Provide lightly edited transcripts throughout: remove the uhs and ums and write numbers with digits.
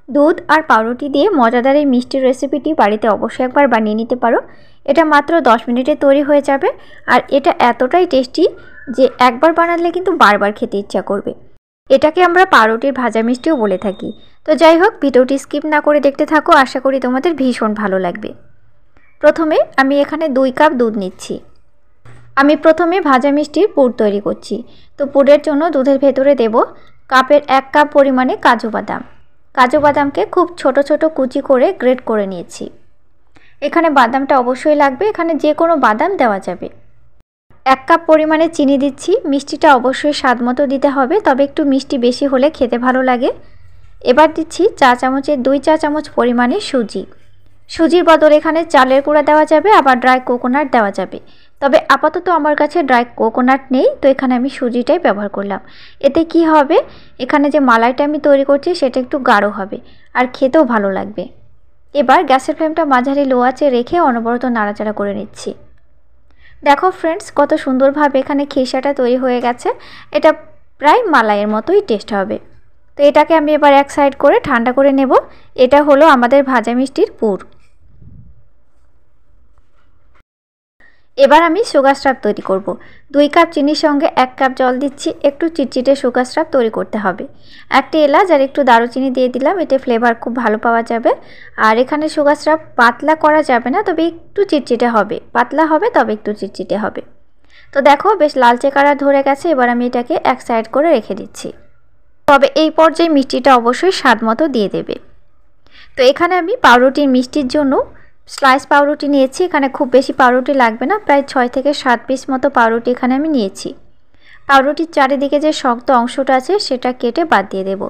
দুধ আর পাউরুটি দিয়ে মজাদার এই মিষ্টির রেসিপিটি বাড়িতে অবশ্যই একবার বানিয়ে নিতে পারো। এটা মাত্র 10 মিনিটে তৈরি হয়ে যাবে আর এটা এতটাই টেস্টি যে একবার বানালে কিন্তু বারবার খেতে ইচ্ছা করবে। এটাকে আমরা পাউরুটির ভাজা মিষ্টিও বলে থাকি। তো যাই হোক, ভিডিওটি স্কিপ না করে দেখতে থাকো, আশা করি তোমাদের ভীষণ ভালো লাগবে। প্রথমে আমি এখানে 2 কাপ দুধ নিচ্ছি। আমি প্রথমে ভাজা মিষ্টির পুর তৈরি করছি। তো পুরের জন্য দুধের ভেতরে দেব কাপের 1 কাপ পরিমাণে কাজু বাদাম। কাজু বাদামকে খুব ছোট ছোট কুচি করে গ্রেট করে নিয়েছি। এখানে বাদামটা অবশ্যই লাগবে, এখানে যে কোনো বাদাম দেওয়া যাবে। 1 কাপ পরিমাণে চিনি দিচ্ছি। মিষ্টিটা অবশ্যই স্বাদ মতো দিতে হবে, তবে একটু মিষ্টি বেশি হলে খেতে ভালো লাগে। এবার দিচ্ছি চা চামচের 2 চা চামচ পরিমাণে সুজি। সুজির বদলে এখানে চালের গুঁড়া দেওয়া যাবে, আবার ড্রাই কোকোনাট দেওয়া যাবে। তবে আপাতত আমার কাছে ড্রাই কোকোনাট নেই, তো এখানে আমি সুজিটাই ব্যবহার করলাম। এতে কি হবে, এখানে যে মালাইটা আমি তৈরি করছি সেটা একটু গাঢ় হবে আর খেতেও ভালো লাগবে। এবার গ্যাসের ফ্লেমটা মাঝারি লো আঁচে রেখে অনবরত নাড়াচাড়া করে নিচ্ছি। দেখো ফ্রেন্ডস, কত সুন্দরভাবে এখানে খিসাটা তৈরি হয়ে গেছে। এটা প্রায় মালাইয়ের মতোই টেস্ট হবে। তো এটাকে আমি এবার এক সাইড করে ঠান্ডা করে নেব। এটা হলো আমাদের ভাজা মিষ্টির পুর। এবার আমি সুগার সিরাপ তৈরি করব। 2 কাপ চিনির সঙ্গে 1 কাপ জল দিচ্ছি। একটু চিটচিটে সুগার সিরাপ তৈরি করতে হবে। একটি এলাচ আর একটু দারুচিনি দিয়ে দিলাম, এতে ফ্লেভার খুব ভালো পাওয়া যাবে। আর এখানে সুগার সিরাপ পাতলা করা যাবে না, তবে একটু চিটচিটে হবে। পাতলা হবে তবে একটু চিটচিটে হবে। তো দেখো বেশ লালচে কালার ধরে গেছে। এবার আমি এটাকে এক সাইড করে রেখে দিচ্ছি। তবে এই পর্যায়ে মিষ্টিটা অবশ্যই স্বাদ মতো দিয়ে দেবে। তো এখানে আমি পাউরুটির মিষ্টির জন্য স্লাইস পাউরুটি নিয়েছি। এখানে খুব বেশি পাউরুটি লাগবে না, প্রায় 6 থেকে 7 পিস মতো পাউরুটি এখানে আমি নিয়েছি। পাউরুটির চারিদিকে যে শক্ত অংশটা আছে সেটা কেটে বাদ দিয়ে দেব।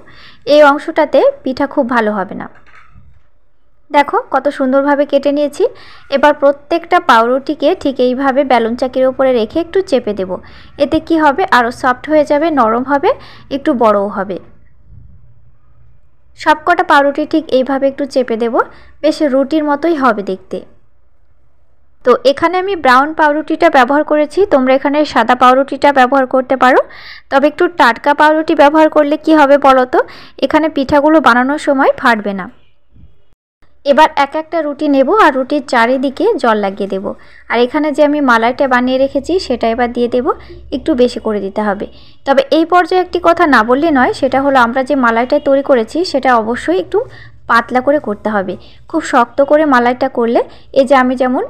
এই অংশটাতে পিঠা খুব ভালো হবে না। দেখো কত সুন্দরভাবে কেটে নিয়েছি। এবার প্রত্যেকটা পাউরুটিকে ঠিক এইভাবে বেলুন চাকির উপরে রেখে একটু চেপে দেব। এতে কি হবে, আরও সফট হয়ে যাবে, নরম হবে, একটু বড়ও হবে। সবকটা পাউরুটি ঠিক এইভাবে একটু চেপে দেব, বেশ রুটির মতোই হবে দেখতে। তো এখানে আমি ব্রাউন পাউরুটিটা ব্যবহার করেছি, তোমরা এখানে সাদা পাউরুটিটা ব্যবহার করতে পারো। তবে একটু টাটকা পাউরুটি ব্যবহার করলে কি হবে বলো তো, এখানে পিঠাগুলো বানানোর সময় ফাটবে না। এবার এক একটা রুটি নেব আর রুটির চারিদিকে জল লাগিয়ে দেব। আর এখানে যে আমি মালাইটা বানিয়ে রেখেছি সেটা এবার দিয়ে দেব। একটু বেশি করে দিতে হবে। তবে এই পর্যায়ে একটি কথা না বললে নয়, সেটা হলো আমরা যে মালাইটা তৈরি করেছি সেটা অবশ্যই একটু পাতলা করে করতে হবে। খুব শক্ত করে মালাইটা করলে এই যে আমি যেমন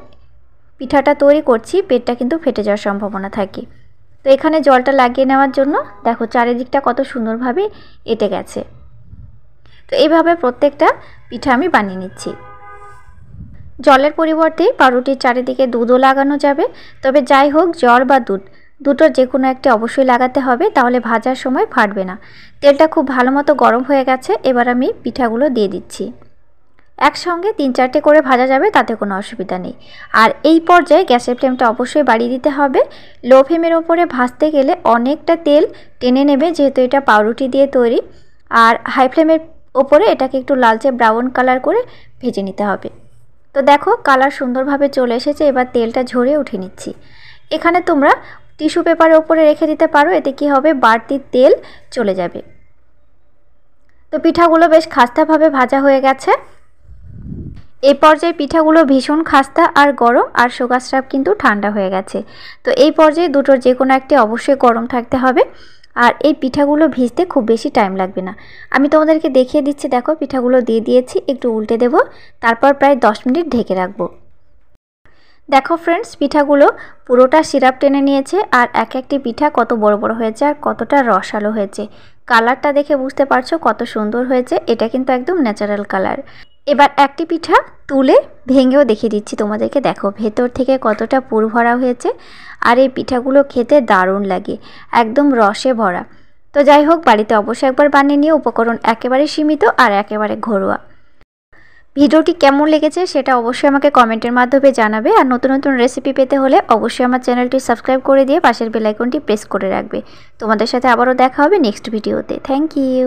পিঠাটা তৈরি করছি পেটটা কিন্তু ফেটে যাওয়ার সম্ভাবনা থাকে। তো এখানে জলটা লাগিয়ে নেওয়ার জন্য দেখো চারিদিকটা কত সুন্দরভাবে এঁটে গেছে। তো এইভাবে প্রত্যেকটা পিঠা আমি বানিয়ে নিচ্ছি। জলের পরিবর্তে পাউরুটির চারিদিকে দুধও লাগানো যাবে। তবে যাই হোক, জল বা দুধ দুটোর যে কোনো একটা অবশ্যই লাগাতে হবে, তাহলে ভাজার সময় ফাটবে না। তেলটা খুব ভালো মতো গরম হয়ে গেছে। এবার আমি পিঠাগুলো দিয়ে দিচ্ছি। একসঙ্গে 3-4টে করে ভাজা যাবে, তাতে কোনো অসুবিধা নেই। আর এই পর্যায়ে গ্যাসের ফ্লেমটা অবশ্যই বাড়িয়ে দিতে হবে। লো ফ্লেমের ওপরে ভাজতে গেলে অনেকটা তেল টেনে নেবে, যেহেতু এটা পাউরুটি দিয়ে তৈরি। আর হাই ফ্লেমের ওপরে এটাকে একটু লালচে ব্রাউন কালার করে ভেজে নিতে হবে। তো দেখো কালার সুন্দরভাবে চলে এসেছে। এবার তেলটা ঝরিয়ে উঠিয়ে নিচ্ছি। এখানে তোমরা টিস্যু পেপারের ওপরে রেখে দিতে পারো, এতে কি হবে, বাড়তি তেল চলে যাবে। তো পিঠাগুলো বেশ খাস্তাভাবে ভাজা হয়ে গেছে। এই পর্যায়ে পিঠাগুলো ভীষণ খাস্তা আর গরম, আর সুগার সিরাপ কিন্তু ঠান্ডা হয়ে গেছে। তো এই পর্যায়ে দুটোর যে কোনো একটি অবশ্যই গরম থাকতে হবে। আর এই পিঠাগুলো ভিজতে খুব বেশি টাইম লাগবে না। আমি তোমাদেরকে দেখিয়ে দিচ্ছি। দেখো পিঠাগুলো দিয়ে দিয়েছি, একটু উল্টে দেব, তারপর প্রায় 10 মিনিট ঢেকে রাখবো। দেখো ফ্রেন্ডস, পিঠাগুলো পুরোটা সিরাপ টেনে নিয়েছে আর এক একটি পিঠা কত বড় বড় হয়েছে আর কতটা রসালো হয়েছে। কালারটা দেখে বুঝতে পারছো কত সুন্দর হয়েছে। এটা কিন্তু একদম ন্যাচারাল কালার। এবার একটি পিঠা তুলে ভেঙেও দেখিয়ে দিচ্ছি তোমাদেরকে। দেখো ভেতর থেকে কতটা পুর ভরা হয়েছে। আর এই পিঠাগুলো খেতে দারুণ লাগে, একদম রসে ভরা। তো যাই হোক, বাড়িতে অবশ্যই একবার বানিয়ে নিয়ে। উপকরণ একেবারে সীমিত আর একেবারে ঘরোয়া। ভিডিওটি কেমন লেগেছে সেটা অবশ্যই আমাকে কমেন্টের মাধ্যমে জানাবে। আর নতুন নতুন রেসিপি পেতে হলে অবশ্যই আমার চ্যানেলটি সাবস্ক্রাইব করে দিয়ে পাশের বেল আইকনটি প্রেস করে রাখবে। তোমাদের সাথে আবারও দেখা হবে নেক্সট ভিডিওতে। Thank you.